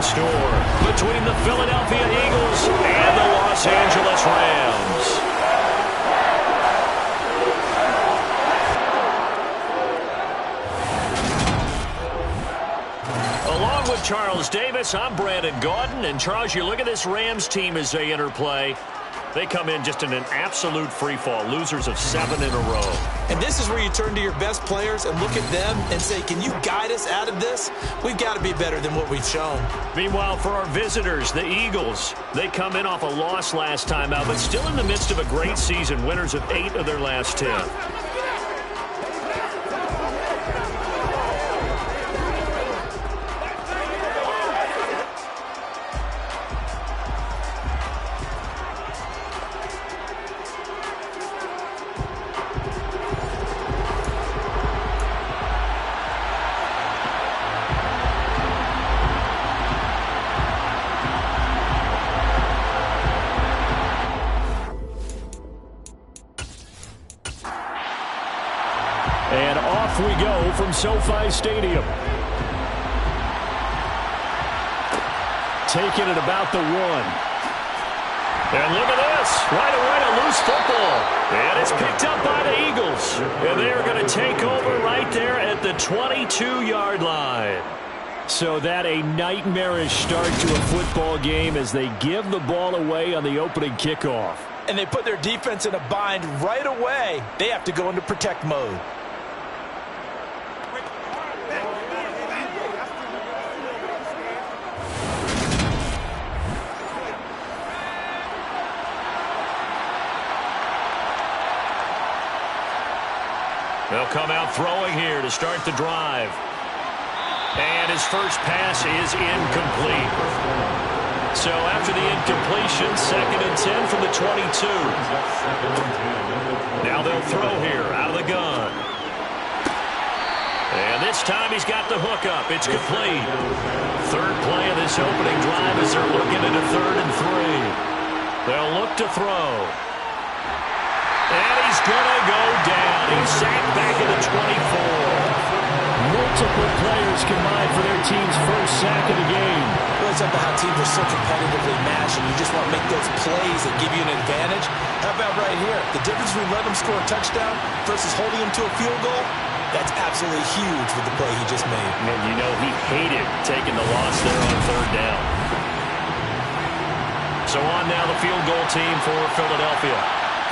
store between the Philadelphia Eagles and the Los Angeles Rams. Along with Charles Davis, I'm Brandon Gaudin. And Charles, you look at this Rams team as they interplay. They come in just in an absolute free fall, losers of 7 in a row. And this is where you turn to your best players and look at them and say, can you guide us out of this? We've got to be better than what we've shown. Meanwhile, for our visitors, the Eagles, they come in off a loss last time out, but still in the midst of a great season, winners of 8 of their last 10. And off we go from SoFi Stadium. Taking it about the 1. And look at this. Right away, a loose football. And it's picked up by the Eagles. And they are going to take over right there at the 22-yard line. So that a nightmarish start to a football game as they give the ball away on the opening kickoff. And they put their defense in a bind right away. They have to go into protect mode. They'll come out throwing here to start the drive. And his first pass is incomplete. So after the incompletion, 2nd and 10 from the 22. Now they'll throw here out of the gun. And this time he's got the hook up. It's complete. Third play of this opening drive as they're looking at a 3rd and 3. They'll look to throw. And he's going to go down. He's sacked back at the 24. Multiple players combined for their team's first sack of the game. Really something how teams are so competitively matched, and you just want to make those plays that give you an advantage. How about right here? The difference between letting them score a touchdown versus holding them to a field goal, that's absolutely huge with the play he just made. And you know he hated taking the loss there on 3rd down. So on now the field goal team for Philadelphia.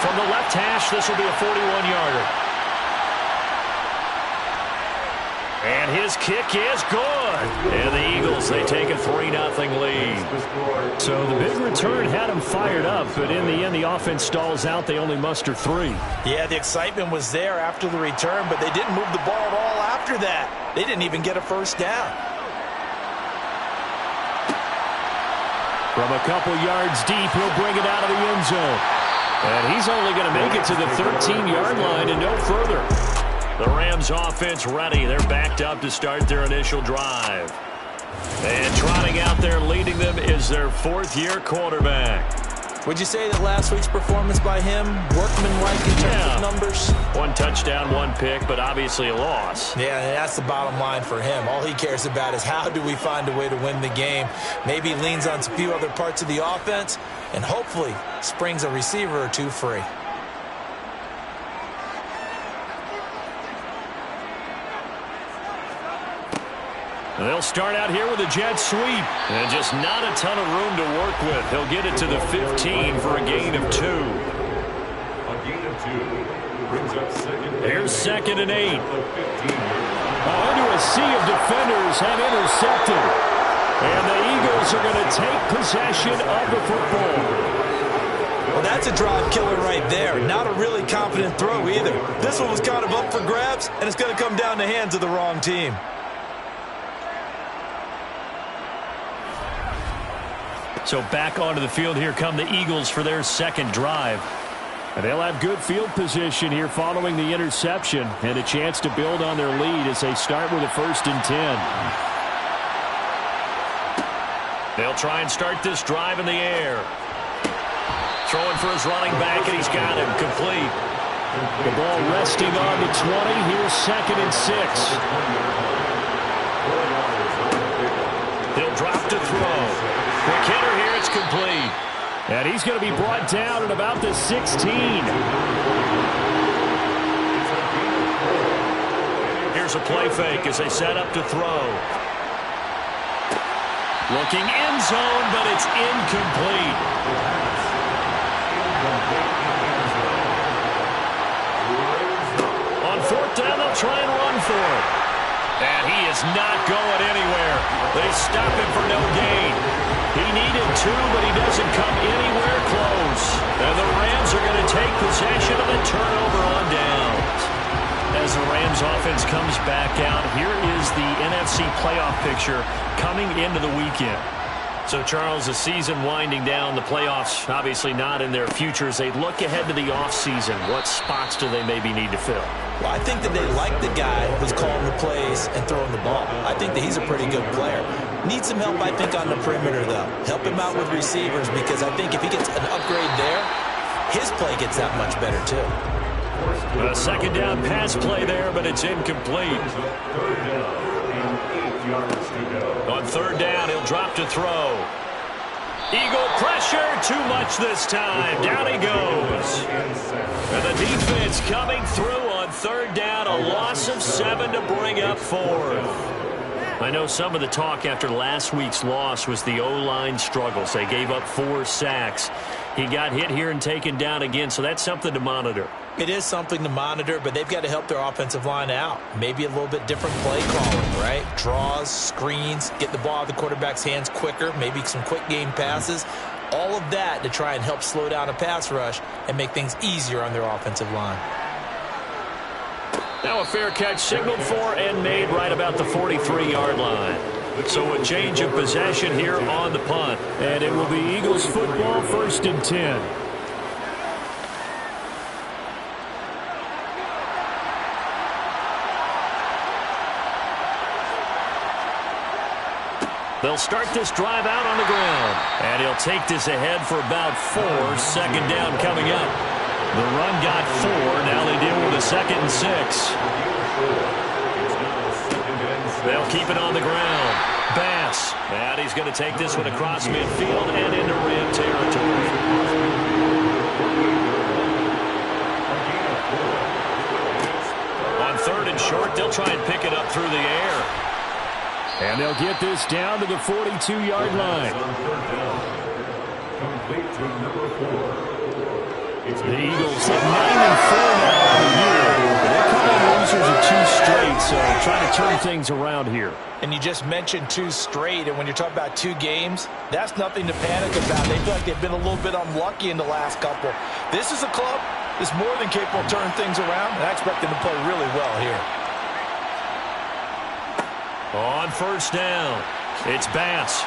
From the left hash, this will be a 41-yarder. And his kick is good. And the Eagles, they take a 3-0 lead. So the big return had them fired up, but in the end, the offense stalls out. They only muster 3. Yeah, the excitement was there after the return, but they didn't move the ball at all after that. They didn't even get a first down. From a couple yards deep, he'll bring it out of the end zone. And he's only going to make it to the 13-yard line and no further. The Rams offense ready. They're backed up to start their initial drive. And trotting out there leading them is their 4th-year quarterback. Would you say that last week's performance by him, workmanlike in terms of numbers? 1 touchdown, 1 pick, but obviously a loss. Yeah, that's the bottom line for him. All he cares about is how do we find a way to win the game. Maybe he leans on a few other parts of the offense and hopefully springs a receiver or 2 free. They'll start out here with a jet sweep. And just not a ton of room to work with. He'll get it to the 15 for a gain of 2. A gain of 2 brings up 2nd. Here's 2nd and 8. Under a sea of defenders have intercepted. And the Eagles are going to take possession of the football. Well, that's a drive killer right there. Not a really confident throw either. This one was kind of up for grabs, and it's going to come down the hands of the wrong team. So back onto the field here come the Eagles for their 2nd drive. And they'll have good field position here following the interception and a chance to build on their lead as they start with a 1st and 10. They'll try and start this drive in the air. Throwing for his running back, and he's got him complete. The ball resting on the 20. Here's 2nd and 6. He'll drop to throw. incomplete. And he's going to be brought down at about the 16. Here's a play fake as they set up to throw. Looking end zone, but it's incomplete. On fourth down, they'll try and run for it. And he is not going anywhere. They stop him for no gain. He needed 2, but he doesn't come anywhere close. And the Rams are going to take possession of the turnover on downs. As the Rams offense comes back out, here is the NFC playoff picture coming into the weekend. So, Charles, the season winding down, the playoffs obviously not in their future. As they look ahead to the offseason, what spots do they maybe need to fill? Well, I think that they like the guy who's calling the plays and throwing the ball. I think that he's a pretty good player. Needs some help, I think, on the perimeter, though. Help him out with receivers, because I think if he gets an upgrade there, his play gets that much better, too. A second down pass play there, but it's incomplete. On third down, he'll drop to throw. Eagle pressure, too much this time. Down he goes. And the defense coming through on third down, a loss of 7 to bring up fourth. I know some of the talk after last week's loss was the O-line struggles. They gave up 4 sacks. He got hit here and taken down again, so that's something to monitor. It is something to monitor, but they've got to help their offensive line out. Maybe a little bit different play calling, right? Draws, screens, get the ball out of the quarterback's hands quicker, maybe some quick game passes. All of that to try and help slow down a pass rush and make things easier on their offensive line. Now a fair catch signaled for and made right about the 43-yard line. So a change of possession here on the punt. And it will be Eagles football, 1st and 10. They'll start this drive out on the ground. And he'll take this ahead for about 4. Second down coming up. The run got 4. Now they deal with a 2nd and 6. They'll keep it on the ground. Bass. And he's going to take this one across midfield and into Ram territory. On 3rd and short, they'll try and pick it up through the air. And they'll get this down to the 42-yard line. The Eagles at 9-4 now on the year. They're coming losers of 2 straight, so trying to turn things around here. And you just mentioned 2 straight, and when you're talking about 2 games, that's nothing to panic about. They feel like they've been a little bit unlucky in the last couple. This is a club that's more than capable of turning things around, and I expect them to play really well here. On first down, it's Bass.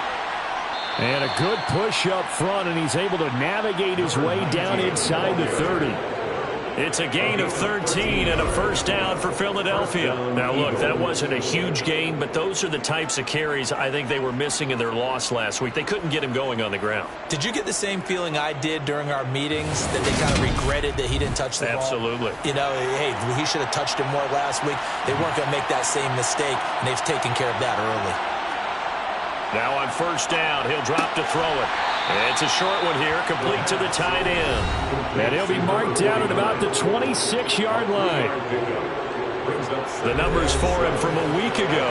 And a good push up front, and he's able to navigate his way down inside the 30. It's a gain of 13 and a first down for Philadelphia. Now, look, that wasn't a huge gain, but those are the types of carries I think they were missing in their loss last week. They couldn't get him going on the ground. Did you get the same feeling I did during our meetings, that they kind of regretted that he didn't touch the ball? Absolutely. You know, hey, he should have touched it more last week. They weren't going to make that same mistake, and they've taken care of that early. Now on first down, he'll drop to throw it. It's a short one here, complete to the tight end. And he'll be marked down at about the 26-yard line. The numbers for him from a week ago: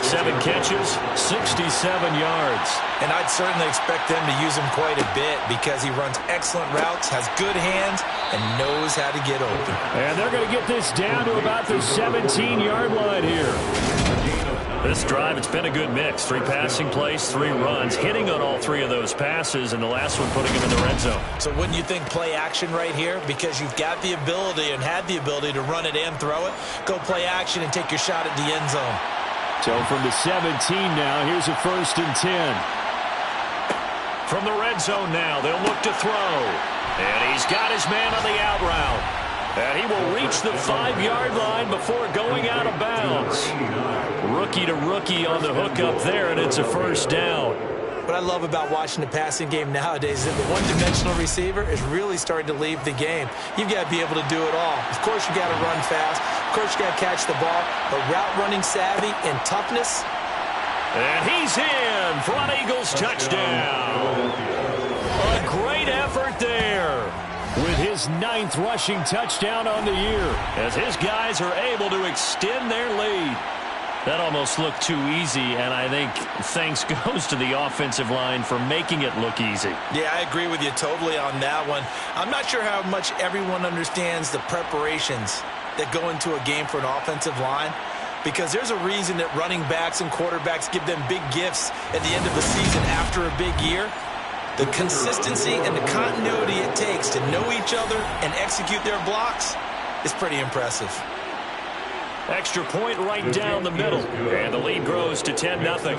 7 catches, 67 yards. And I'd certainly expect them to use him quite a bit, because he runs excellent routes, has good hands, and knows how to get open. And they're going to get this down to about the 17-yard line here. This drive, it's been a good mix. 3 passing plays, 3 runs, hitting on all 3 of those passes, and the last one putting him in the red zone. So wouldn't you think play action right here? Because you've got the ability and had the ability to run it and throw it. Go play action and take your shot at the end zone. So from the 17 now, here's a 1st and 10. From the red zone now, they'll look to throw. And he's got his man on the out route. And he will reach the 5-yard line before going out of bounds. Rookie to rookie on the hook up there, and it's a first down. What I love about watching the passing game nowadays is that the one-dimensional receiver is really starting to leave the game. You've got to be able to do it all. Of course, you got to run fast. Of course, you got to catch the ball. But route running savvy and toughness. And he's in for an Eagles touchdown. A great effort there. With his 9th rushing touchdown on the year. As his guys are able to extend their lead. That almost looked too easy, and I think thanks goes to the offensive line for making it look easy. Yeah, I agree with you totally on that one. I'm not sure how much everyone understands the preparations that go into a game for an offensive line, because there's a reason that running backs and quarterbacks give them big gifts at the end of the season after a big year. The consistency and the continuity it takes to know each other and execute their blocks is pretty impressive. Extra point right down the middle. And the lead grows to 10-0.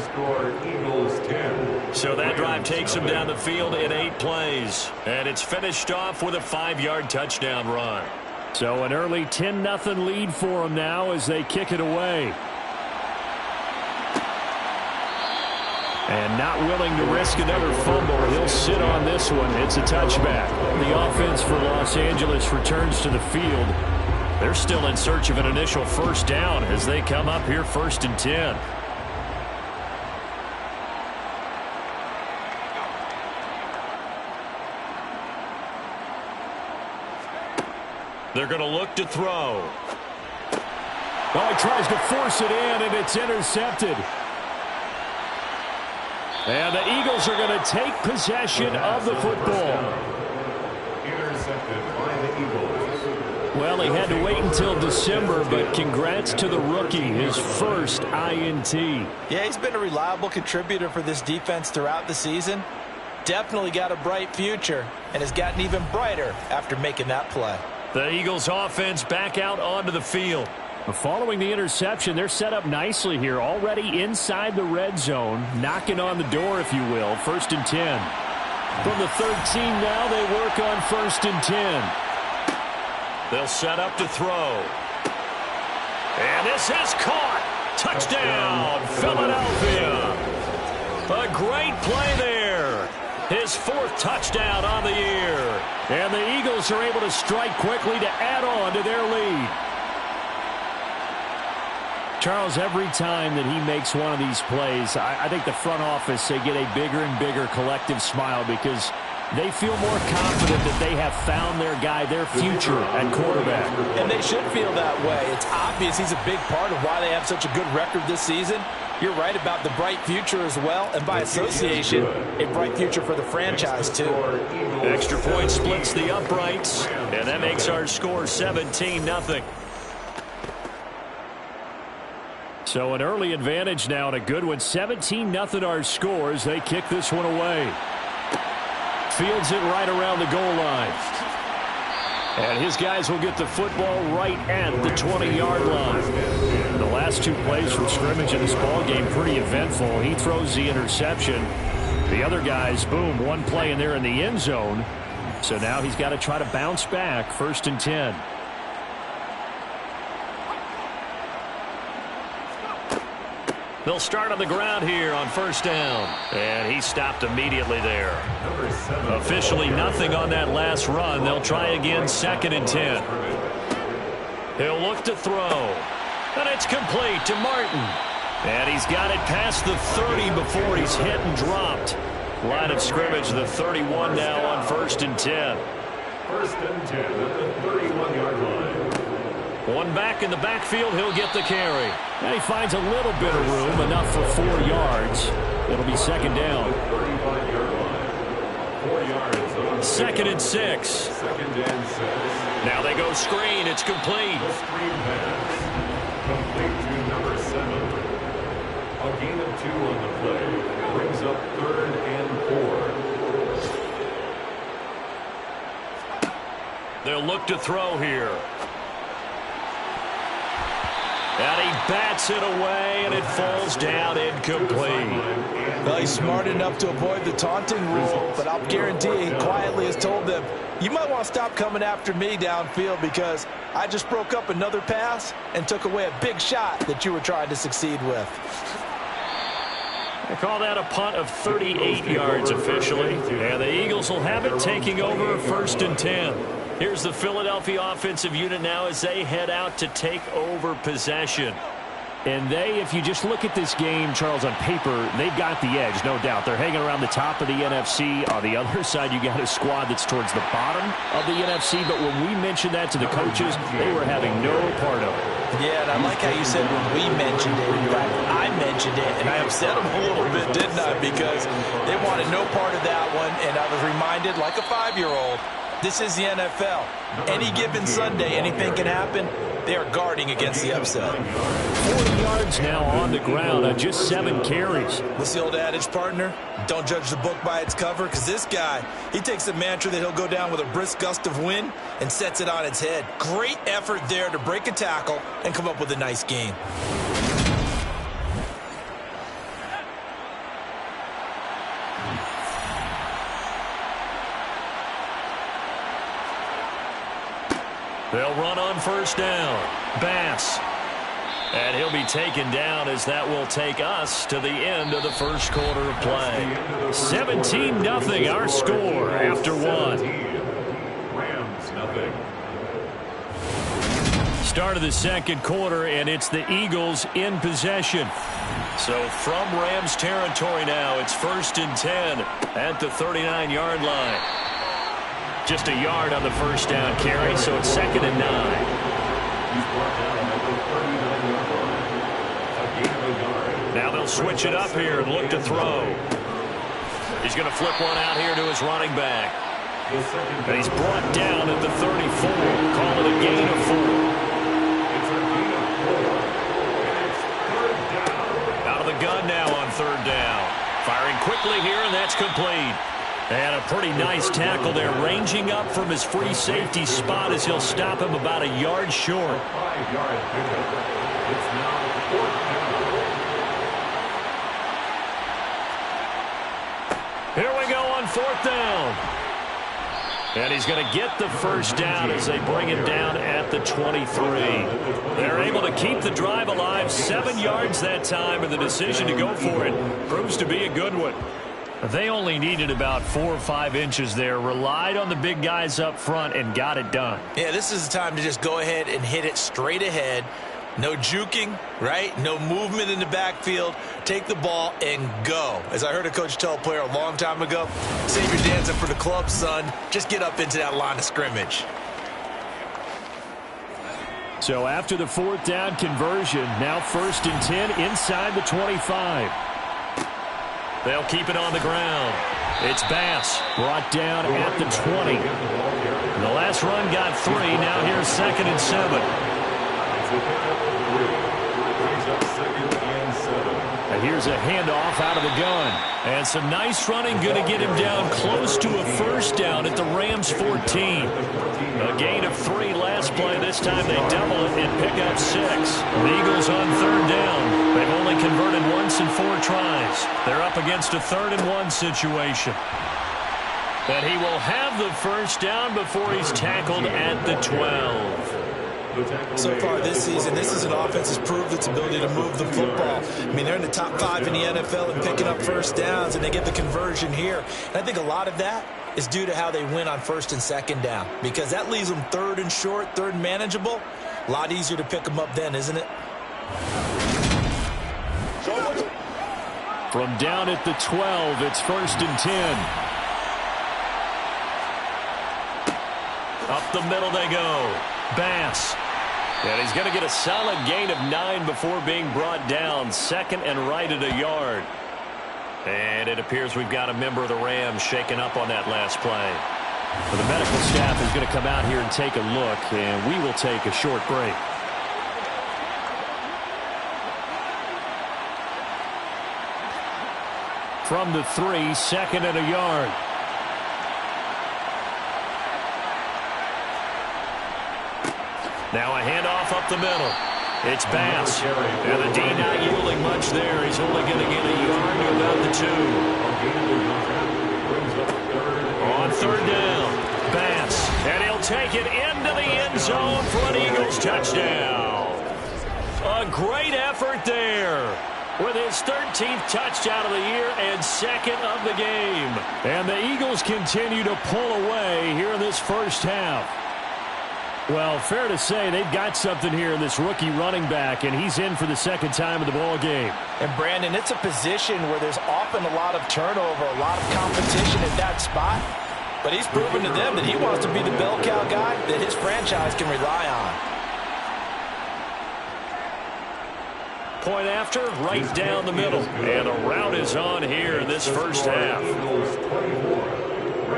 So that drive takes them down the field in 8 plays. And it's finished off with a 5-yard touchdown run. So an early 10-0 lead for them now as they kick it away. And not willing to risk another fumble. He'll sit on this one. It's a touchback. The offense for Los Angeles returns to the field. They're still in search of an initial first down as they come up here 1st and 10. They're going to look to throw. Oh, he tries to force it in, and it's intercepted. And the Eagles are going to take possession of the football. Intercepted by the Eagles. Well, he had to wait until December, but congrats to the rookie, his first INT. Yeah, he's been a reliable contributor for this defense throughout the season. Definitely got a bright future and has gotten even brighter after making that play. The Eagles offense back out onto the field. Following the interception, they're set up nicely here, already inside the red zone, knocking on the door, if you will, 1st and 10. From the 13 now, they work on 1st and 10. They'll set up to throw. And this is caught. Touchdown, Philadelphia. A great play there. His 4th touchdown on the year. And the Eagles are able to strike quickly to add on to their lead. Charles, every time that he makes one of these plays, I think the front office, they get a bigger and bigger collective smile because they feel more confident that they have found their guy, their future at quarterback. And they should feel that way. It's obvious he's a big part of why they have such a good record this season. You're right about the bright future as well, and by association, a bright future for the franchise, too. Extra point splits the uprights, and that makes our score 17-0. So an early advantage now and a good one. 17-0 our score as they kick this one away. Fields it right around the goal line. And his guys will get the football right at the 20-yard line. The last 2 plays from scrimmage in this ball game pretty eventful. He throws the interception. The other guys, boom, one play and they're in the end zone. So now he's got to try to bounce back. 1st and 10. They'll start on the ground here on 1st down. And he stopped immediately there. Officially nothing on that last run. They'll try again 2nd and 10. He'll look to throw. And it's complete to Martin. And he's got it past the 30 before he's hit and dropped. Line of scrimmage, the 31 now on 1st and 10. 1st and 10 at the 31-yard line. One back in the backfield, he'll get the carry. And he finds a little bit of room, enough for 4 yards. It'll be 2nd down. 35-yard line. 4 yards. 2nd and 6. 2nd and 6. Now they go screen. It's complete. The screen pass. Complete to number 7. A gain of 2 on the play. Brings up 3rd and 4. They'll look to throw here. And he bats it away, and it falls down incomplete. Well, he's smart enough to avoid the taunting rule, but I'll guarantee he quietly has told them, you might want to stop coming after me downfield because I just broke up another pass and took away a big shot that you were trying to succeed with. I call that a punt of 38 yards officially. And the Eagles will have it taking over 1st and 10. Here's the Philadelphia offensive unit now as they head out to take over possession. And if you just look at this game, Charles, on paper, they've got the edge, no doubt. They're hanging around the top of the NFC. On the other side, you got a squad that's towards the bottom of the NFC. But when we mentioned that to the coaches, they were having no part of it. Yeah, and I like how you said when we mentioned it. In fact, I mentioned it, and I upset them a little bit, didn't I? Because they wanted no part of that one, and I was reminded, like a 5-year-old, this is the NFL. Any given Sunday, anything can happen. They are guarding against the upset. 40 yards now on the ground on just 7 carries. What's the old adage, partner? Don't judge the book by its cover, because this guy, he takes a mantra that he'll go down with a brisk gust of wind and sets it on its head. Great effort there to break a tackle and come up with a nice game. They'll run on first down. Bass. And he'll be taken down as that will take us to the end of the first quarter of play. 17-0 our score after 1. Rams nothing. Start of the second quarter, and it's the Eagles in possession. So from Rams territory now, it's 1st and 10 at the 39-yard line. Just a yard on the first down carry, so it's 2nd and 9. Now they'll switch it up here and look to throw. He's going to flip one out here to his running back. And he's brought down at the 34. Call it a gain of 4. Out of the gun now on 3rd down. Firing quickly here, and that's complete. And a pretty nice tackle there, ranging up from his free safety spot as he'll stop him about a yard short. 5-yard pickup. It's now 4th down. Here we go on 4th down. And he's going to get the first down as they bring him down at the 23. They're able to keep the drive alive, 7 yards that time, and the decision to go for it proves to be a good one. They only needed about 4 or 5 inches there, relied on the big guys up front, and got it done. Yeah, this is the time to just go ahead and hit it straight ahead. No juking, right? No movement in the backfield. Take the ball and go. As I heard a coach tell a player a long time ago, save your dancing for the club, son. Just get up into that line of scrimmage. So after the 4th down conversion, now 1st and 10 inside the 25. They'll keep it on the ground. It's Bass, brought down at the 20. The last run got 3. Now here's 2nd and 7. And here's a handoff out of the gun. And some nice running, going to get him down close to a first down at the Rams 14. A gain of 3 last play. This time they double it and pick up 6. The Eagles on 3rd down. They've only converted once in 4 tries. They're up against a 3rd and 1 situation. And he will have the first down before he's tackled at the 12. So far this season, this is an offense that's proved its ability to move the football. I mean, they're in the top 5 in the NFL and picking up first downs, and they get the conversion here. And I think a lot of that is due to how they win on 1st and 2nd down, because that leaves them 3rd and short, 3rd and manageable. A lot easier to pick them up then, isn't it? From down at the 12, it's 1st and 10. Up the middle they go. Bass. And he's going to get a solid gain of 9 before being brought down. 2nd and right at a yard. And it appears we've got a member of the Rams shaken up on that last play. Well, the medical staff is going to come out here and take a look, and we will take a short break. From the 3, 2nd and a yard. Now a handoff up the middle. It's Bass. And the D not yielding much there. He's only going to get a yard to about the 2. On 3rd down, Bass. And he'll take it into the end zone for an Eagles touchdown. A great effort there with his 13th touchdown of the year and 2nd of the game. And the Eagles continue to pull away here in this first half. Well, fair to say they've got something here in this rookie running back, and he's in for the second time of the ball game. And, Brandon, it's a position where there's often a lot of turnover, a lot of competition at that spot. But he's proven to them that he wants to be the bell cow guy that his franchise can rely on. Point after, right down the middle. And a rout is on here in this first half.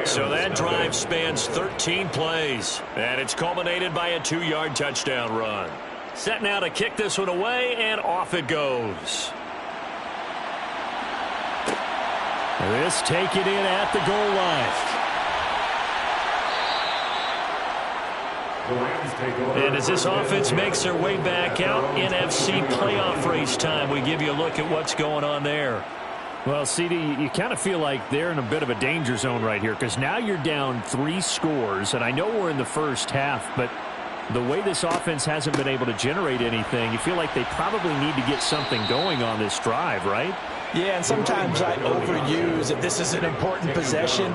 So that drive spans 13 plays. And it's culminated by a 2-yard touchdown run. Set now to kick this one away, and off it goes. This taken in at the goal line. And as this offense makes their way back out, NFC playoff race time, we give you a look at what's going on there. Well, CD, you kind of feel like they're in a bit of a danger zone right here because now you're down 3 scores, and I know we're in the first half, but the way this offense hasn't been able to generate anything, you feel like they probably need to get something going on this drive, right? Yeah, and sometimes I overuse that this is an important possession.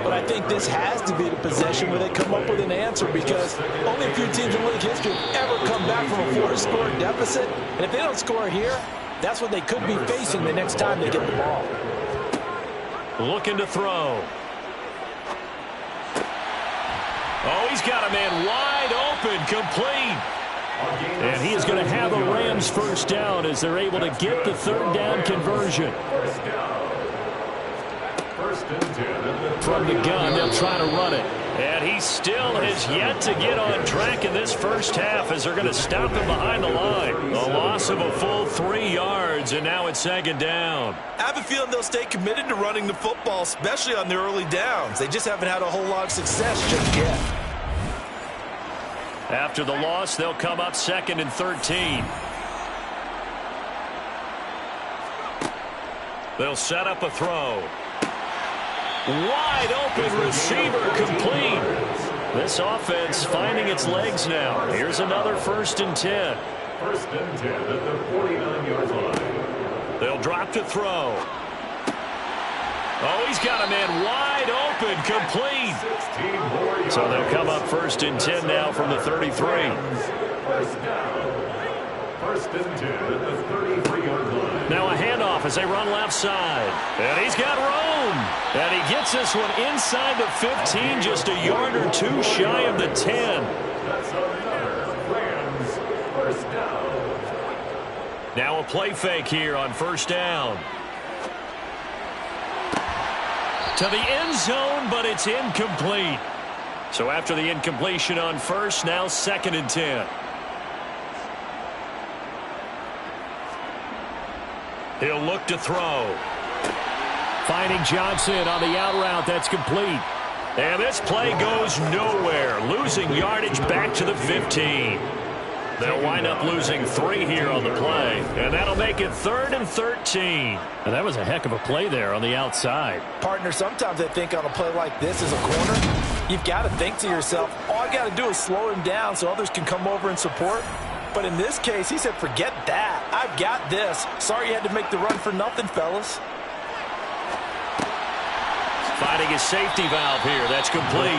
But I think this has to be the possession where they come up with an answer because only a few teams in league history have ever come back from a 4-score deficit. And if they don't score here, that's what they could be facing the next time they get the ball. Looking to throw. Oh, he's got a man wide open, complete. And he is going to have a Rams first down as they're able to get the third down conversion. From the gun, they'll try to run it. And he still has yet to get on track in this first half as they're going to stop him behind the line. A loss of a full 3 yards, and now it's second down. I have a feeling they'll stay committed to running the football, especially on their early downs. They just haven't had a whole lot of success just yet. After the loss, they'll come up 2nd and 13. They'll set up a throw. Wide open receiver, complete. This offense finding its legs now. Here's another 1st and 10. 1st and 10 at the 49-yard line. They'll drop to throw. Oh, he's got a man wide open, complete. So they'll come up 1st and 10 now from the 33. First down. 1st and 10 at the 33-yard line. Now a handoff as they run left side. And he's got room. And he gets this one inside the 15, just a yard or 2 shy of the 10. That's another Rams first down. Now a play fake here on 1st down. To the end zone, but it's incomplete. So after the incompletion on 1st, now 2nd and 10. He'll look to throw. Finding Johnson on the out route. That's complete. And this play goes nowhere. Losing yardage back to the 15. They'll wind up losing 3 here on the play. And that'll make it 3rd and 13. And that was a heck of a play there on the outside. Partner, sometimes I think on a play like this as a corner, you've got to think to yourself, all I got to do is slow him down so others can come over and support. But in this case, he said, forget that. I've got this. Sorry you had to make the run for nothing, fellas. Finding his safety valve here. That's complete.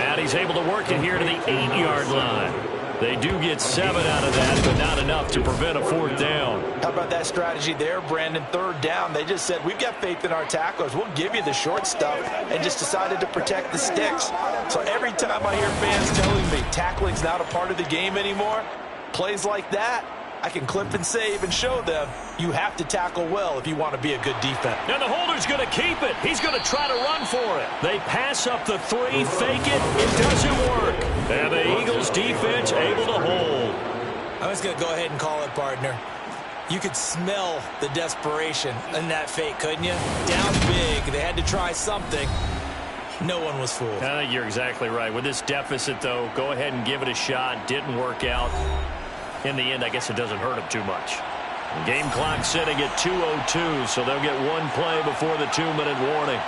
And he's able to work it here to the 8-yard line. They do get 7 out of that, but not enough to prevent a 4th down. How about that strategy there, Brandon? 3rd down. They just said, we've got faith in our tacklers. We'll give you the short stuff, and just decided to protect the sticks. So every time I hear fans telling me tackling's not a part of the game anymore, plays like that, I can clip and save and show them you have to tackle well if you want to be a good defense. And the holder's going to keep it. He's going to try to run for it. They pass up the 3, fake it. It doesn't work. And the Eagles defense able to hold. I'm just going to go ahead and call it, partner. You could smell the desperation in that fake, couldn't you? Down big. They had to try something. No one was fooled. I think you're exactly right. With this deficit, though, go ahead and give it a shot. Didn't work out. In the end, I guess it doesn't hurt them too much. Game clock sitting at 2:02, so they'll get 1 play before the 2-minute warning.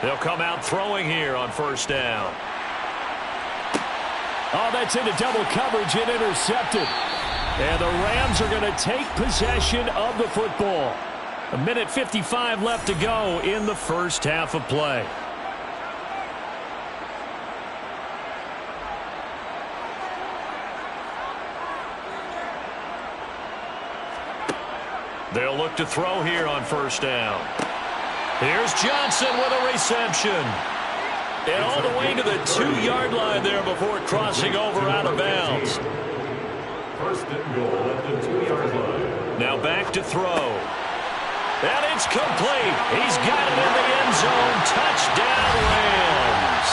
They'll come out throwing here on 1st down. Oh, that's into double coverage and intercepted. And the Rams are going to take possession of the football. 1:55 left to go in the first half of play. They'll look to throw here on first down. Here's Johnson with a reception. And all the way to the 2-yard line there before crossing over out of bounds. First and goal at the 2-yard line. Now back to throw. And it's complete. He's got it in the end zone. Touchdown, Rams.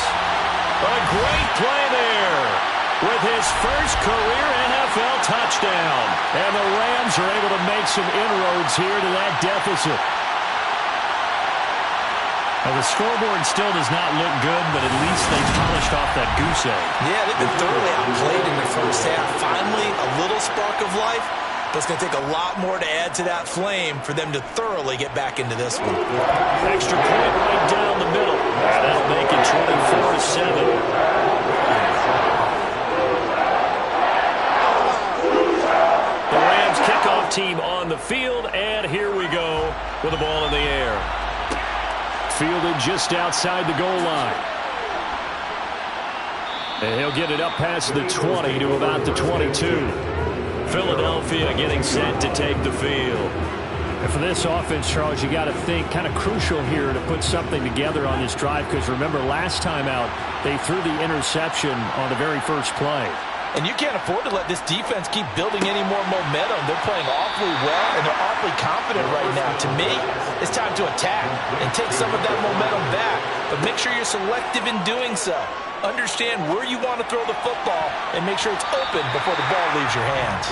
A great play there with his first career NFL touchdown. And the Rams are able to make some inroads here to that deficit. Well, the scoreboard still does not look good, but at least they polished off that goose egg. Yeah, they've been thoroughly outplayed in the first half. Finally, a little spark of life, but it's going to take a lot more to add to that flame for them to thoroughly get back into this one. Extra point right down the middle. And that'll make it 24-7. The Rams kickoff team on the field, and here we go with the ball in the air. Fielded just outside the goal line. And he'll get it up past the 20 to about the 22. Philadelphia getting set to take the field. And for this offense, Charles, you got to think kind of crucial here to put something together on this drive, because remember last time out they threw the interception on the very first play. And you can't afford to let this defense keep building any more momentum. They're playing awfully well, and they're awfully confident right now. To me, it's time to attack and take some of that momentum back. But make sure you're selective in doing so. Understand where you want to throw the football and make sure it's open before the ball leaves your hands.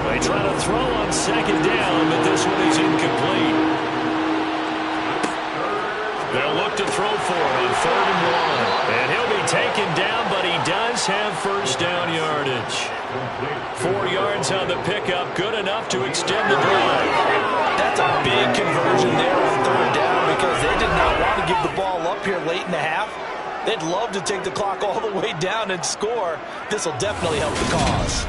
They try to throw on second down, but this one is incomplete. They'll look to throw for it on 3rd and 1. And he'll be taken down, but he does have first down yardage. 4 yards on the pickup, good enough to extend the drive. That's a big conversion there on 3rd down, because they did not want to give the ball up here late in the half. They'd love to take the clock all the way down and score. This will definitely help the cause.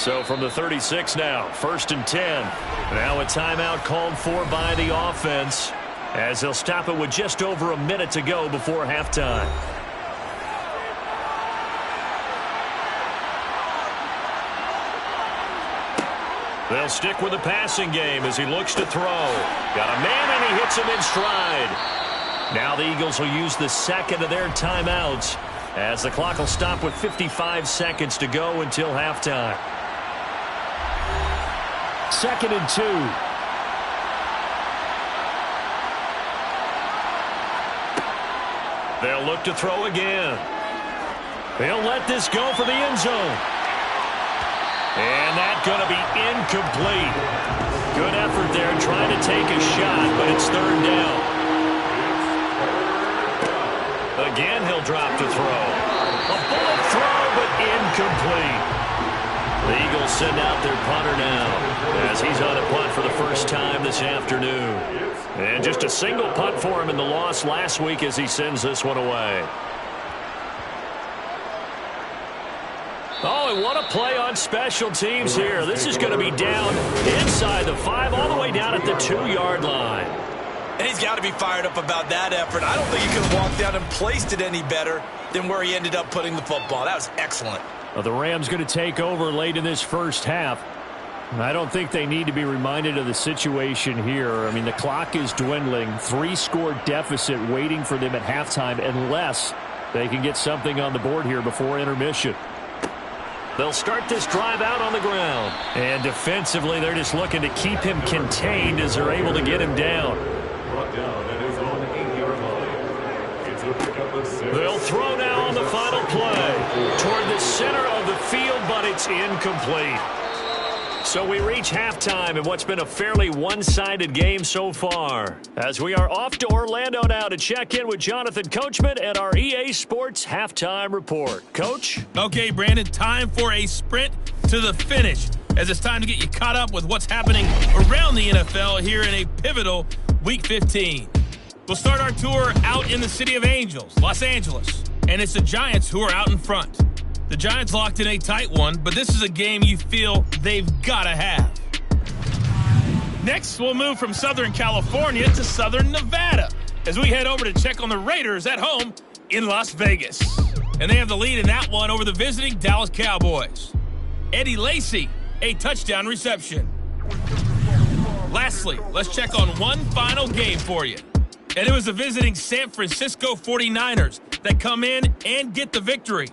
So from the 36 now, 1st and 10. Now a timeout called for by the offense, as they'll stop it with just over a minute to go before halftime. They'll stick with the passing game as he looks to throw. Got a man, and he hits him in stride. Now the Eagles will use the second of their timeouts, as the clock will stop with 55 seconds to go until halftime. 2nd and 2. They'll look to throw again. They'll let this go for the end zone. And that's going to be incomplete. Good effort there trying to take a shot, but it's 3rd down. Again, he'll drop to throw. A bullet throw, but incomplete. The Eagles send out their punter now, as he's on a punt for the first time this afternoon. And just a single punt for him in the loss last week as he sends this one away. Oh, and what a play on special teams here. This is going to be down inside the 5, all the way down at the 2-yard line. And he's got to be fired up about that effort. I don't think he could have walked down and placed it any better than where he ended up putting the football. That was excellent. Well, the Rams going to take over late in this first half. I don't think they need to be reminded of the situation here. I mean, the clock is dwindling. 3-score deficit waiting for them at halftime, unless they can get something on the board here before intermission. They'll start this drive out on the ground. And defensively, they're just looking to keep him contained as they're able to get him down. Brought down at his own 8-yard line. It's a pickup of 6. They'll throw now on the final play toward the center of the field, but it's incomplete. So we reach halftime in what's been a fairly one-sided game so far, as we are off to Orlando now to check in with Jonathan Coachman and our EA Sports Halftime Report. Coach? Okay, Brandon, time for a sprint to the finish, as it's time to get you caught up with what's happening around the NFL here in a pivotal Week 15. We'll start our tour out in the city of Angels, Los Angeles, and it's the Giants who are out in front. The Giants locked in a tight one, but this is a game you feel they've got to have. Next, we'll move from Southern California to Southern Nevada as we head over to check on the Raiders at home in Las Vegas. And they have the lead in that one over the visiting Dallas Cowboys. Eddie Lacy, a touchdown reception. Lastly, let's check on one final game for you. And it was the visiting San Francisco 49ers that come in and get the victory.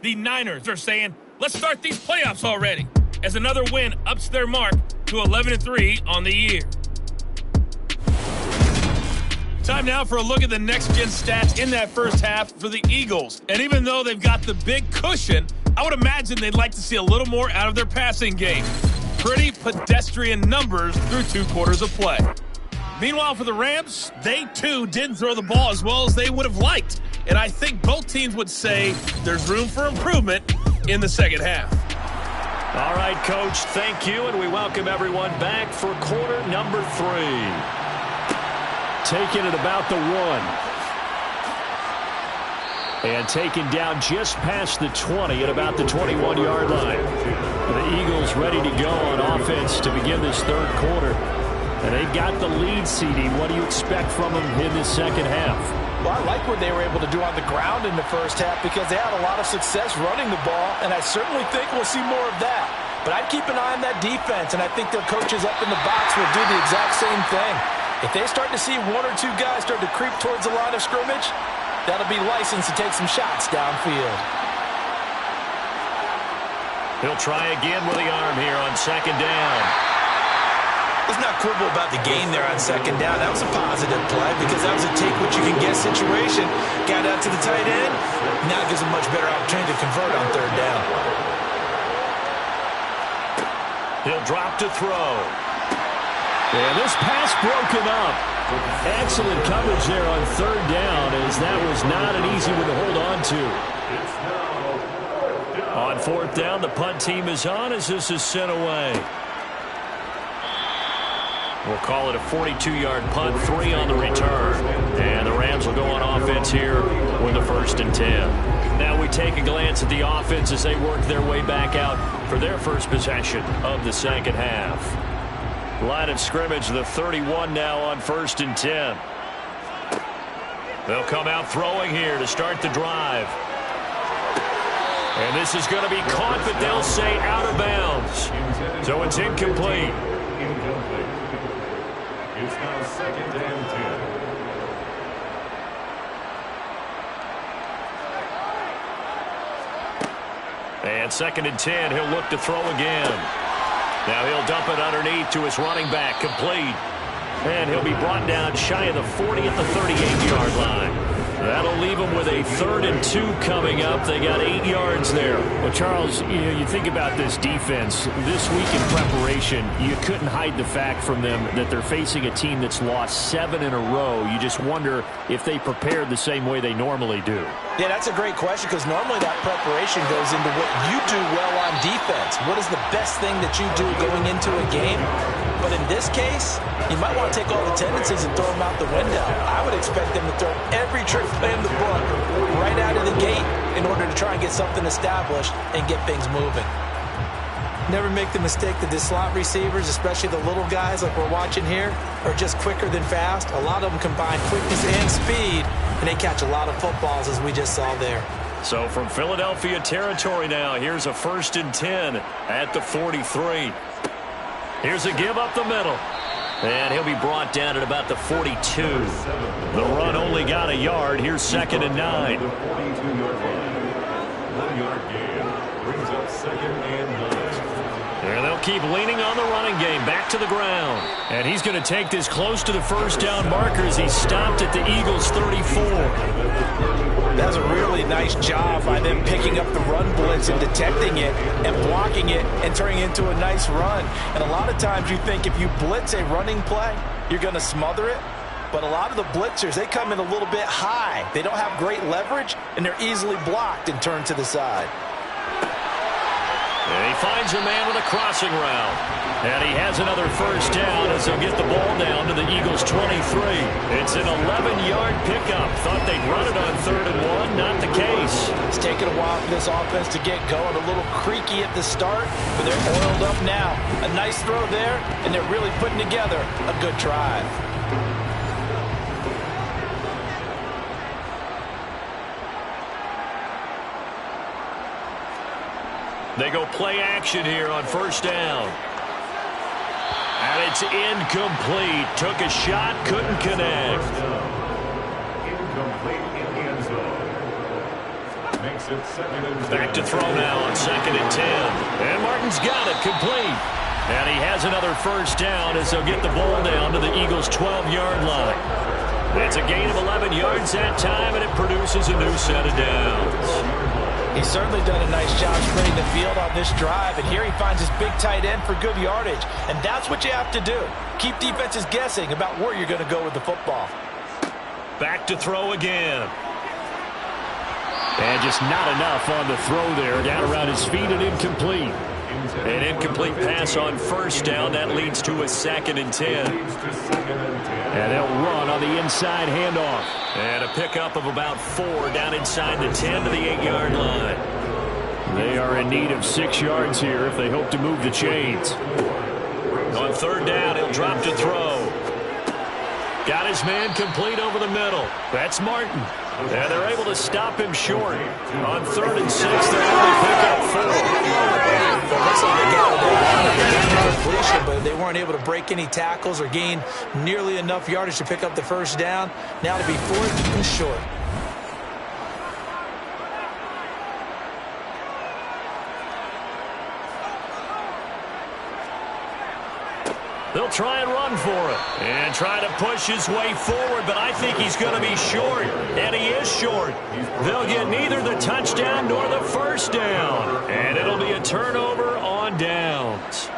The Niners are saying, let's start these playoffs already, as another win ups their mark to 11-3 on the year. Time now for a look at the next-gen stats in that first half for the Eagles. And even though they've got the big cushion, I would imagine they'd like to see a little more out of their passing game. Pretty pedestrian numbers through 2 quarters of play. Meanwhile, for the Rams, they too didn't throw the ball as well as they would have liked. And I think both teams would say there's room for improvement in the second half. All right, Coach, thank you, and we welcome everyone back for quarter number 3. Taken at about the 1. And taken down just past the 20 at about the 21-yard line. The Eagles ready to go on offense to begin this third quarter. And they've got the lead, CD. What do you expect from them in this second half? Well, I like what they were able to do on the ground in the first half because they had a lot of success running the ball, and I certainly think we'll see more of that. But I'd keep an eye on that defense, and I think their coaches up in the box will do the exact same thing. If they start to see 1 or 2 guys start to creep towards the line of scrimmage, that'll be license to take some shots downfield. He'll try again with the arm here on second down. Let's not quibble about the gain there on second down. That was a positive play because that was a take-what-you-can-get situation. Got out to the tight end. Now it gives a much better opportunity to convert on third down. He'll drop to throw. And this pass broken up. Excellent coverage there on third down, as that was not an easy one to hold on to. On fourth down, the punt team is on as this is sent away. We'll call it a 42-yard punt, 3 on the return. And the Rams will go on offense here with the 1st and 10. Now we take a glance at the offense as they work their way back out for their first possession of the second half. Line of scrimmage, the 31 now on 1st and 10. They'll come out throwing here to start the drive. And this is going to be caught, but they'll say out of bounds. So it's incomplete. It's now 2nd and 10. And 2nd and 10, he'll look to throw again. Now he'll dump it underneath to his running back, complete. And he'll be brought down shy of the 40 at the 38-yard line. That'll leave them with a 3rd and 2 coming up. They got 8 yards there. Well, Charles, you think about this defense. This week in preparation, you couldn't hide the fact from them that they're facing a team that's lost 7 in a row. You just wonder if they prepared the same way they normally do. Yeah, that's a great question because normally that preparation goes into what you do well on defense. What is the best thing that you do going into a game? But in this case, you might want to take all the tendencies and throw them out the window. I would expect them to throw every trick play in the book right out of the gate in order to try and get something established and get things moving. Never make the mistake that the slot receivers, especially the little guys like we're watching here, are just quicker than fast. A lot of them combine quickness and speed, and they catch a lot of footballs, as we just saw there. So from Philadelphia territory now, here's a 1st and 10 at the 43. Here's a give up the middle. And he'll be brought down at about the 42. The run only got a yard. Here's 2nd and 9. The 42-yard line. 1-yard gain brings up 2nd and 9. And they'll keep leaning on the running game. Back to the ground. And he's going to take this close to the first down marker as he stopped at the Eagles' 34. That was a really nice job by them picking up the run blitz and detecting it and blocking it and turning it into a nice run. And a lot of times you think if you blitz a running play, you're going to smother it. But a lot of the blitzers, they come in a little bit high. They don't have great leverage, and they're easily blocked and turned to the side. And he finds a man with a crossing route. And he has another first down as they'll get the ball down to the Eagles' 23. It's an 11-yard pickup. Thought they'd run it on 3rd and 1. Not the case. It's taken a while for this offense to get going. A little creaky at the start, but they're oiled up now. A nice throw there, and they're really putting together a good drive. They go play action here on 1st down. And it's incomplete. Took a shot, couldn't connect. Incomplete in the end zone. Makes it 2nd and 10. Back to throw now on 2nd and 10. And Martin's got it complete. And he has another first down as they'll get the ball down to the Eagles' 12-yard line. It's a gain of 11 yards that time, and it produces a new set of downs. He's certainly done a nice job spreading the field on this drive, and here he finds his big tight end for good yardage. And that's what you have to do. Keep defenses guessing about where you're going to go with the football. Back to throw again. And just not enough on the throw there. Down around his feet and incomplete. An incomplete pass on first down. That leads to a 2nd and 10. And they'll run on the inside handoff. And a pickup of about 4 down inside the 10 to the 8-yard line. They are in need of 6 yards here if they hope to move the chains. On 3rd down, he'll drop to throw. Got his man complete over the middle. That's Martin. And they're able to stop him short. On 3rd and 6, they're able to pick up 4. Well, looks like they got a completion, but they weren't able to break any tackles or gain nearly enough yardage to pick up the first down. Now to be 4th and short. They'll try and run for it and try to push his way forward, but I think he's going to be short, and he is short. They'll get neither the touchdown nor the first down, and it'll be a turnover on downs.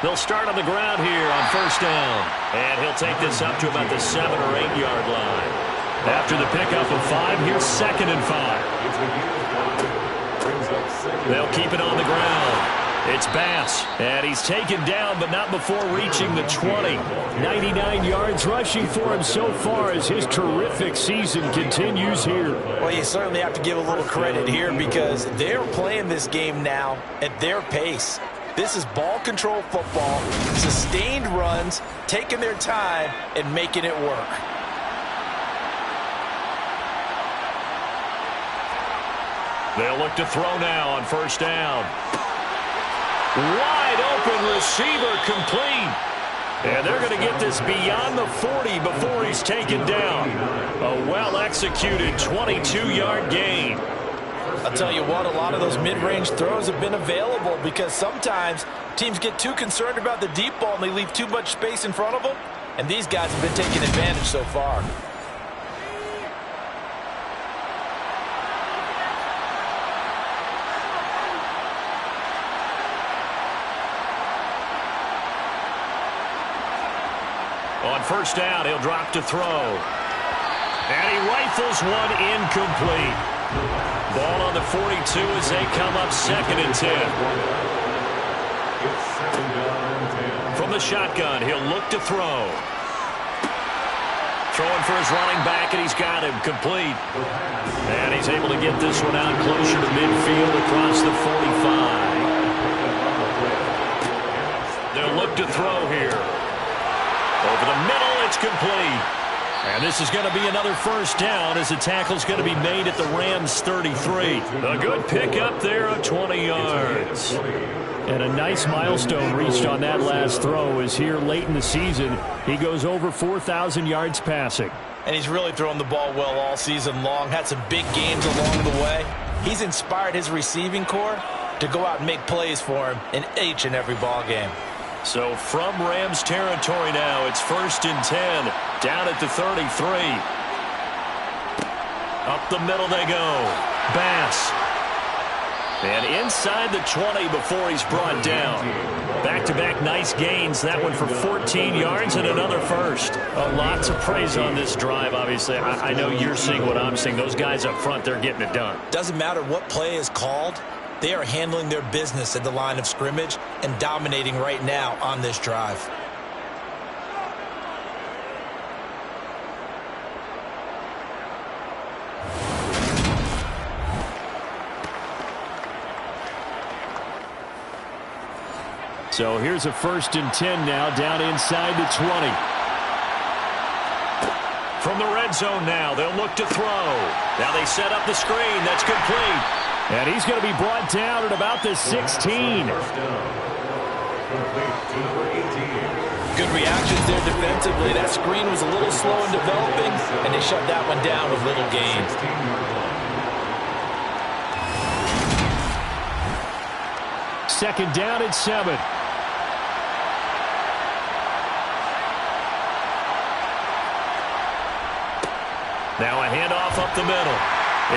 They'll start on the ground here on first down, and he'll take this up to about the 7 or 8 yard line. After the pickup of 5, here's 2nd and 5. They'll keep it on the ground. It's Bass, and he's taken down, but not before reaching the 20. 99 yards rushing for him so far as his terrific season continues here. Well, you certainly have to give a little credit here because they're playing this game now at their pace. This is ball control football, sustained runs, taking their time and making it work. They'll look to throw now on first down. Wide open receiver complete. And they're going to get this beyond the 40 before he's taken down. A well-executed 22-yard gain. I'll tell you what, a lot of those mid-range throws have been available because sometimes teams get too concerned about the deep ball and they leave too much space in front of them. And these guys have been taking advantage so far. On first down, he'll drop to throw. And he rifles one incomplete. Ball on the 42 as they come up 2nd and 10. From the shotgun, he'll look to throw. Throwing for his running back, and he's got him complete. And he's able to get this one out closer to midfield across the 45. They'll look to throw here. Over the middle, it's complete. And this is going to be another first down as the tackle's going to be made at the Rams' 33. A good pickup there of 20 yards. And a nice milestone reached on that last throw is here late in the season. He goes over 4,000 yards passing. And he's really thrown the ball well all season long. Had some big games along the way. He's inspired his receiving corps to go out and make plays for him in each and every ball game. So from Rams territory now, it's 1st and 10, down at the 33. Up the middle they go. Bass. And inside the 20 before he's brought down. Back-to-back nice gains. That one for 14 yards and another first. Lots of praise on this drive, obviously. I know you're seeing what I'm seeing. Those guys up front, they're getting it done. Doesn't matter what play is called. They are handling their business at the line of scrimmage and dominating right now on this drive. So here's a 1st and 10 now down inside the 20. From the red zone now, they'll look to throw. Now they set up the screen. That's complete. And he's going to be brought down at about the 16. Good reactions there defensively. That screen was a little slow in developing, and they shut that one down with little gain. Second down and 7. Now a handoff up the middle.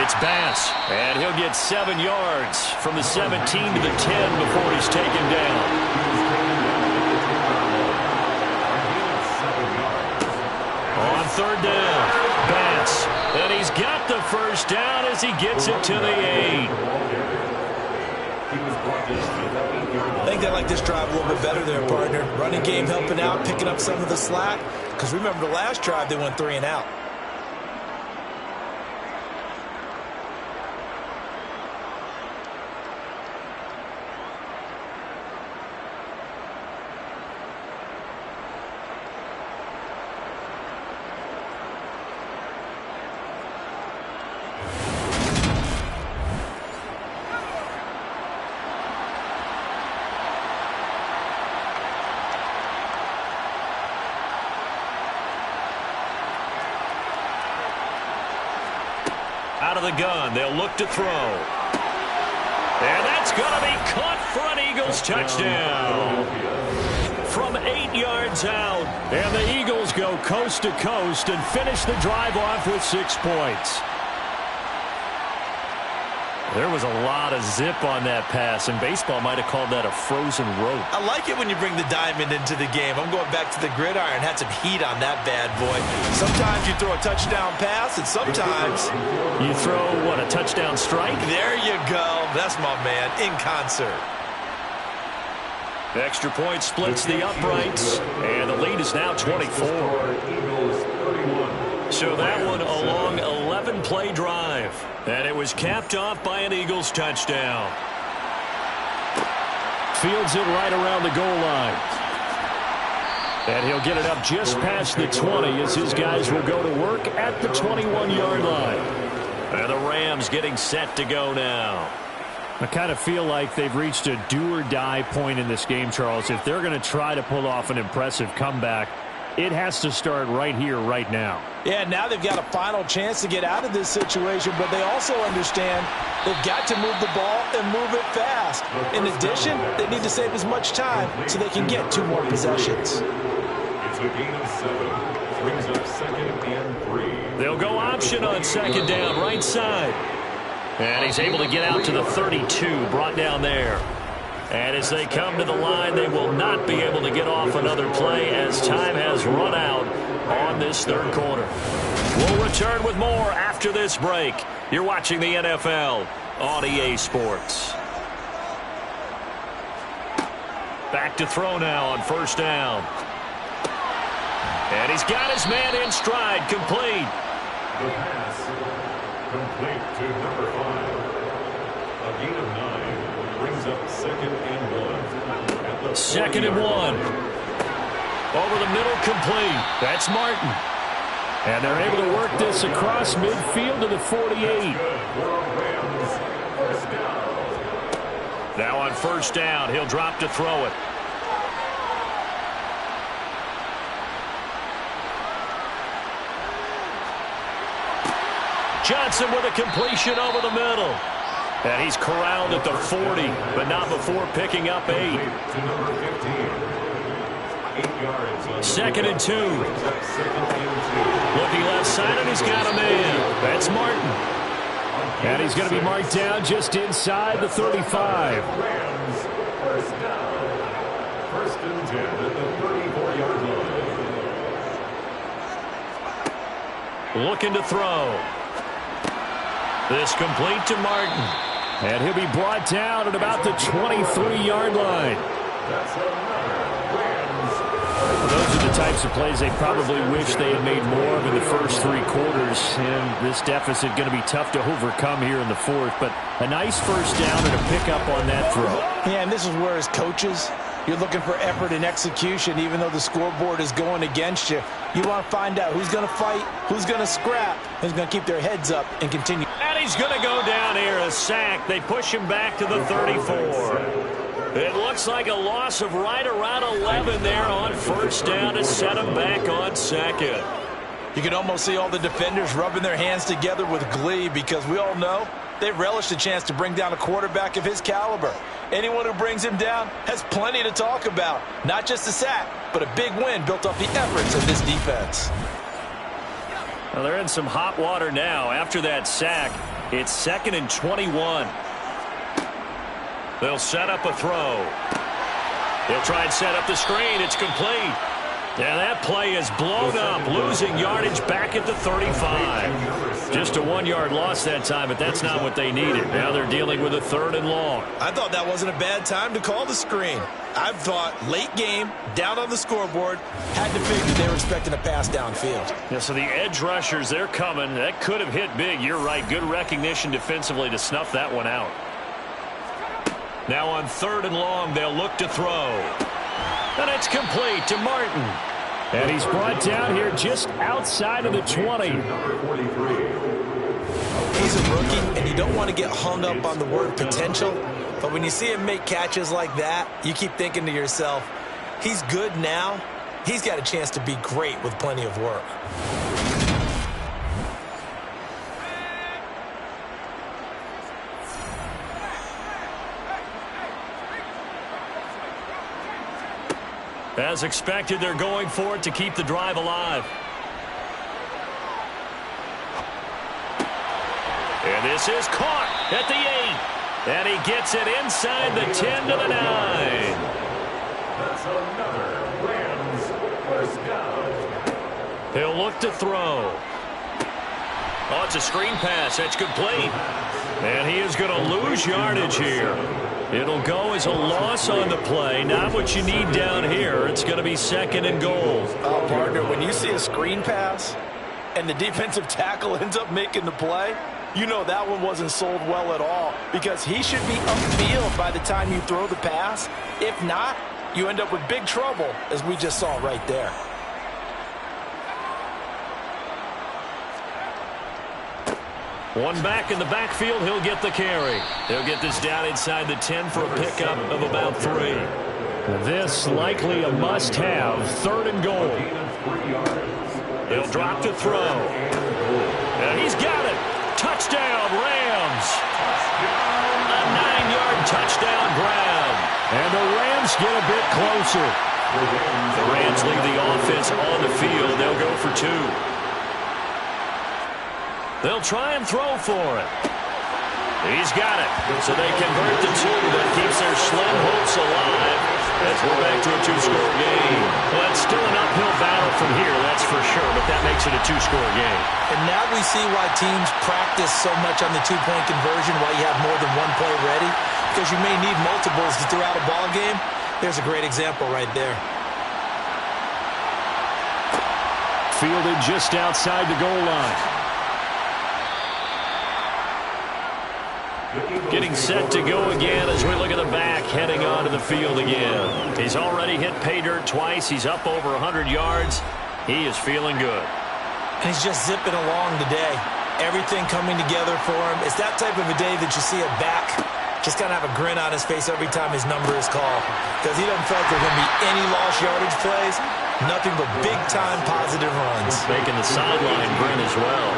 It's Bass, and he'll get 7 yards from the 17 to the 10 before he's taken down. On third down, Bass, and he's got the first down as he gets it to the 8. I think they like this drive a little bit better there, partner. Running game helping out, picking up some of the slack. Because remember the last drive, they went 3 and out. Out of the gun, they'll look to throw. And that's going to be caught for an Eagles touchdown. From 8 yards out. And the Eagles go coast to coast and finish the drive off with 6 points. There was a lot of zip on that pass, and baseball might have called that a frozen rope. I like it when you bring the diamond into the game. I'm going back to the gridiron. Had some heat on that bad boy. Sometimes you throw a touchdown pass, and sometimes you throw, what, a touchdown strike? There you go. That's my man, in concert. The extra point splits the uprights, and the lead is now 24. So that one a long 11-play drive. And it was capped off by an Eagles touchdown. Fields it right around the goal line. And he'll get it up just past the 20 as his guys will go to work at the 21-yard line. And the Rams getting set to go now. I kind of feel like they've reached a do-or-die point in this game, Charles. If they're going to try to pull off an impressive comeback, it has to start right here, right now. Yeah, now they've got a final chance to get out of this situation, but they also understand they've got to move the ball and move it fast. In addition, they need to save as much time so they can get 2 more possessions. It's a gain of 7. Brings up 2nd and 3. They'll go option on 2nd down, right side. And he's able to get out to the 32, brought down there. And as they come to the line, they will not be able to get off another play as time has run out on this 3rd quarter. We'll return with more after this break. You're watching the NFL on EA Sports. Back to throw now on 1st down. And he's got his man in stride, complete. The pass, complete to number 5. A gain of 9. Brings up 2nd and 1. 2nd and 1. Over the middle, complete. That's Martin. And they're able to work this across midfield to the 48. Now on 1st down, he'll drop to throw it. Johnson with a completion over the middle. And he's corralled at the 40, but not before picking up 8. 2nd and 2. Looking left side, and he's got a man. That's Martin. And he's going to be marked down just inside the 35. First down. 1st and 10 at the 34-yard line. Looking to throw. This complete to Martin. And he'll be brought down at about the 23-yard line. That's another Rams. Those are the types of plays they probably wish they had made more of in the first 3 quarters. And this deficit going to be tough to overcome here in the 4th. But a nice 1st down and a pickup on that throw. Yeah, and this is where as coaches, you're looking for effort and execution. Even though the scoreboard is going against you, you want to find out who's going to fight, who's going to scrap, who's going to keep their heads up and continue. And he's going to go down here, a sack. They push him back to the 34. It looks like a loss of right around 11 there on first down to set him back on second. You can almost see all the defenders rubbing their hands together with glee because we all know they relish the chance to bring down a quarterback of his caliber. Anyone who brings him down has plenty to talk about. Not just a sack, but a big win built off the efforts of this defense. Well, they're in some hot water now. After that sack, it's 2nd and 21. They'll set up a throw. They'll try and set up the screen. It's complete. And that play is blown up, losing yardage back at the 35. Just a 1-yard loss that time, but that's not what they needed. Now they're dealing with a 3rd and long. I thought that wasn't a bad time to call the screen. I thought late game, down on the scoreboard, had to figure they were expecting a pass downfield. Yeah, so the edge rushers, they're coming. That could have hit big. You're right. Good recognition defensively to snuff that one out. Now on 3rd and long, they'll look to throw. And it's complete to Martin. And he's brought down here just outside of the 20. He's a rookie, and you don't want to get hung up on the word potential. But when you see him make catches like that, you keep thinking to yourself, he's good now. He's got a chance to be great with plenty of work. As expected, they're going for it to keep the drive alive. And this is caught at the 8. And he gets it inside the 10 to the 9. That's another Rams first down. He'll look to throw. Oh, it's a screen pass. That's complete. And he is going to lose yardage here. It'll go as a loss on the play. Not what you need down here. It's going to be 2nd and goal. Oh, partner, when you see a screen pass and the defensive tackle ends up making the play, you know that one wasn't sold well at all because he should be upfield by the time you throw the pass. If not, you end up with big trouble, as we just saw right there. One back in the backfield, he'll get the carry. He'll get this down inside the 10 for a pickup of about 3. This likely a must-have, 3rd and goal. He'll drop to throw. And he's got it. Touchdown, Rams. A 9-yard touchdown grab. And the Rams get a bit closer. The Rams leave the offense on the field. They'll go for 2. They'll try and throw for it. He's got it. So they convert the 2. That keeps their slim hopes alive as we're back to a 2-score game. Well, it's still an uphill battle from here, that's for sure, but that makes it a 2-score game. And now we see why teams practice so much on the 2-point conversion, why you have more than one play ready, because you may need multiples to throw out a ball game. There's a great example right there. Fielded just outside the goal line. Getting set to go again as we look at the back, heading onto the field again. He's already hit pay dirt twice. He's up over 100 yards. He is feeling good. And he's just zipping along today. Everything coming together for him. It's that type of a day that you see a back just kind of have a grin on his face every time his number is called. Because he doesn't feel like there's going to be any lost yardage plays. Nothing but big-time positive runs. Making the sideline grin as well.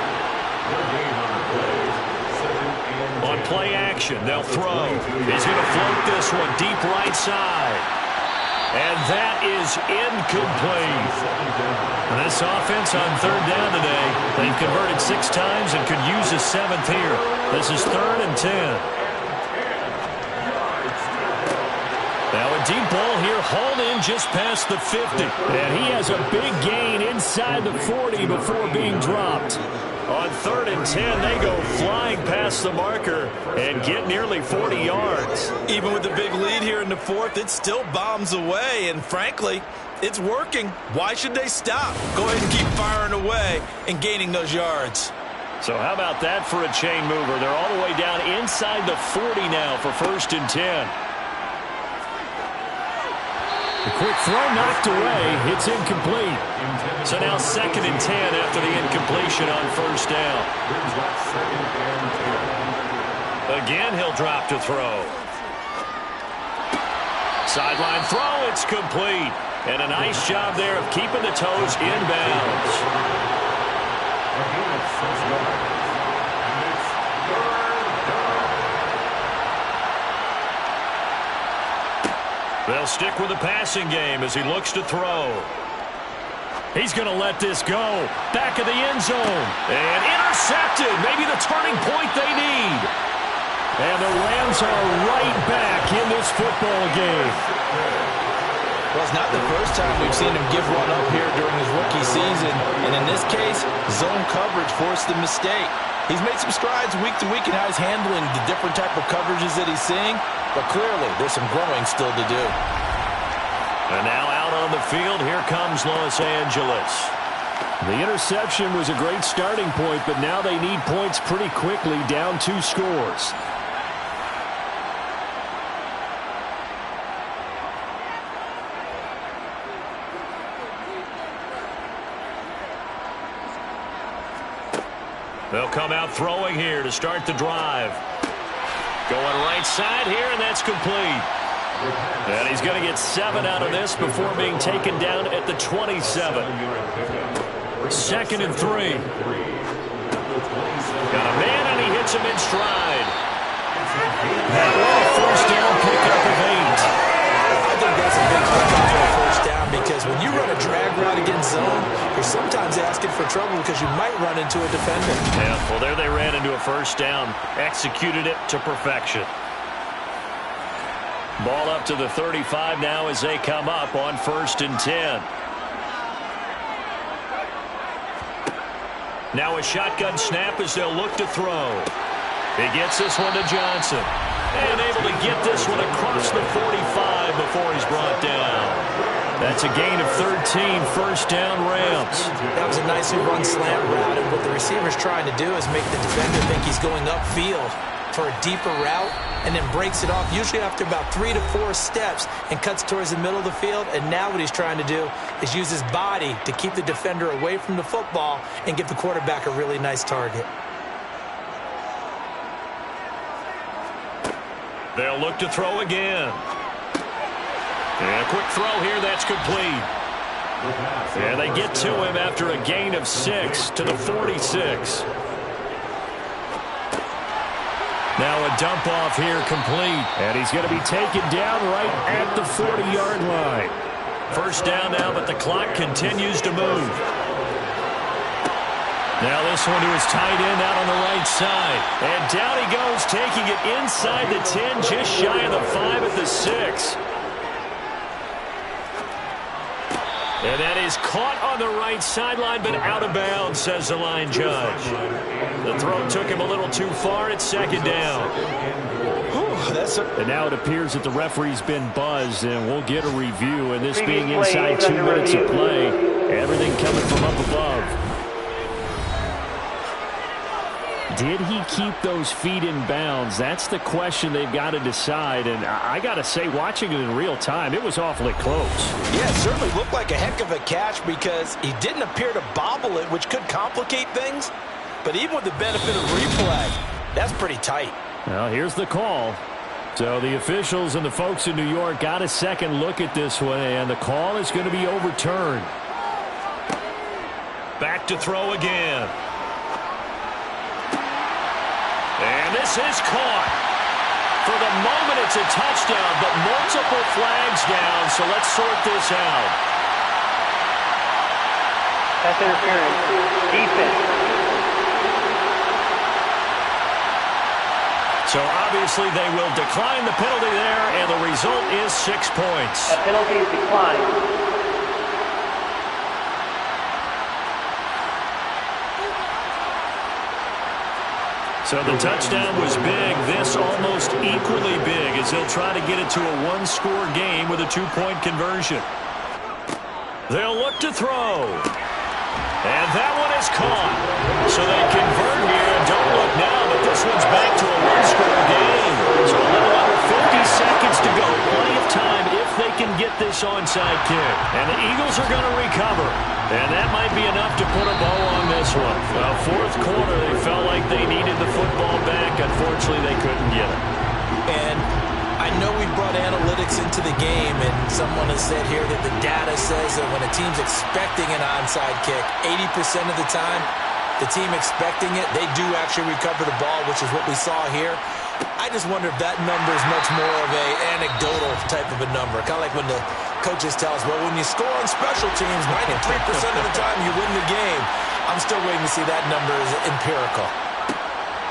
On play action, they'll throw. He's going to float this one deep right side. And that is incomplete. This offense on 3rd down today, they've converted 6 times and could use a 7th here. This is 3rd and 10. Now a deep ball here, hauled in just past the 50. And he has a big gain inside the 40 before being dropped. On 3rd and 10, they go flying past the marker and get nearly 40 yards. Even with the big lead here in the 4th, it still bombs away. And frankly, it's working. Why should they stop? Go ahead and keep firing away and gaining those yards. So how about that for a chain mover? They're all the way down inside the 40 now for 1st and 10. The quick throw knocked away. It's incomplete. So now 2nd and 10 after the incompletion on 1st down. Again, he'll drop to throw. Sideline throw, it's complete. And a nice job there of keeping the toes in bounds. They'll stick with the passing game as he looks to throw. He's going to let this go. Back of the end zone. And intercepted. Maybe the turning point they need. And the Rams are right back in this football game. Well, it's not the first time we've seen him give one up here during his rookie season. And in this case, zone coverage forced the mistake. He's made some strides week to week in how he's handling the different type of coverages that he's seeing. But clearly, there's some growing still to do. And now out on the field, here comes Los Angeles. The interception was a great starting point, but now they need points pretty quickly, down 2 scores. They'll come out throwing here to start the drive. Going right side here, and that's complete. And he's going to get 7 out of this before being taken down at the 27. 2nd and 3. Got a man, and he hits him in stride. That one, first down pickup of 8. I think that's a big pickup for a first down because when you run a drag route against zone, you're sometimes asking for trouble because you might run into a defender. Yeah, well, there they ran into a first down. Executed it to perfection. Ball up to the 35 now as they come up on 1st and 10. Now a shotgun snap as they'll look to throw. He gets this one to Johnson. And able to get this one across the 45 before he's brought down. That's a gain of 13, first down Rams. That was a nicely run slant route, and what the receiver's trying to do is make the defender think he's going upfield for a deeper route, and then breaks it off, usually after about 3 to 4 steps, and cuts towards the middle of the field. And now what he's trying to do is use his body to keep the defender away from the football and give the quarterback a really nice target. They'll look to throw again. And a quick throw here, that's complete. And they get to him after a gain of 6 to the 46. Now a dump off here complete. And he's going to be taken down right at the 40-yard line. First down now, but the clock continues to move. Now this one to his tight end out on the right side. And down he goes, taking it inside the 10, just shy of the 5 at the 6. And that is caught on the right sideline, but out of bounds, says the line judge. The throw took him a little too far. It's 2nd down. And now it appears that the referee's been buzzed, and we'll get a review. And this being inside 2 minutes of play, everything coming from up above. Did he keep those feet in bounds? That's the question they've got to decide. And I got to say, watching it in real time, it was awfully close. Yeah, it certainly looked like a heck of a catch because he didn't appear to bobble it, which could complicate things. But even with the benefit of replay, that's pretty tight. Well, here's the call. So the officials and the folks in New York got a second look at this one, and the call is going to be overturned. Back to throw again. And this is caught. For the moment, it's a touchdown, but multiple flags down, so let's sort this out. Pass interference. Defense. So obviously they will decline the penalty there, and the result is 6 points. That penalty is declined. So the touchdown was big. This almost equally big as they'll try to get it to a 1-score game with a 2-point conversion. They'll look to throw. And that one is caught. So they convert here, and don't look now, but this one's back to a 1-score game. So a little under 50 seconds to go. Plenty of time if they can get this on onside kick. And the Eagles are going to recover. And that might be enough to put a bow on this one. Fourth quarter, they felt like they needed the football back. Unfortunately, they couldn't get it. And I know we brought analytics into the game, and someone has said here that the data says that when a team's expecting an onside kick, 80% of the time, the team expecting it, they do actually recover the ball, which is what we saw here. I just wonder if that number is much more of an anecdotal type of a number. Kind of like when the coaches tell us, well, when you score on special teams, 93% of the time you win the game. I'm still waiting to see that number is empirical.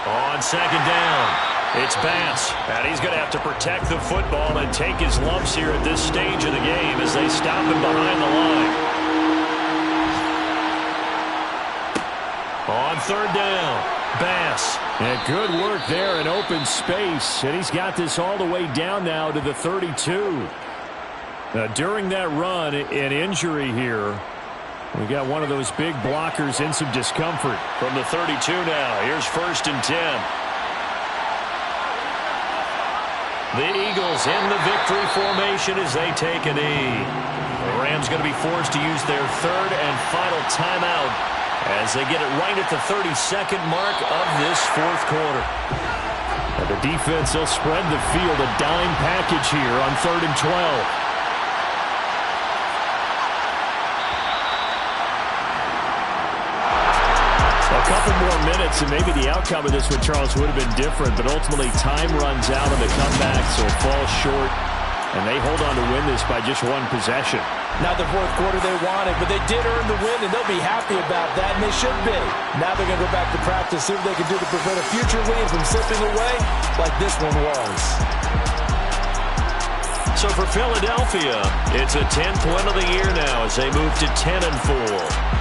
On second down, it's Bass. And he's going to have to protect the football and take his lumps here at this stage of the game as they stop him behind the line. On third down, Bass. And good work there in open space. And he's got this all the way down now to the 32. During that run, an injury here. We got one of those big blockers in some discomfort. From the 32 now, here's 1st and 10. The Eagles in the victory formation as they take a knee. The Rams going to be forced to use their third and final timeout as they get it right at the 32nd mark of this fourth quarter. And the defense, they'll spread the field, a dime package here on 3rd and 12. A couple more minutes, and maybe the outcome of this one, Charles, would have been different, but ultimately time runs out on the comeback, so it falls short, and they hold on to win this by just one possession. Not the fourth quarter they wanted, but they did earn the win, and they'll be happy about that, and they should be. Now they're going to go back to practice, see what they can do to prevent a future win from slipping away like this one was. So for Philadelphia, it's a 10th win of the year now as they move to 10-4.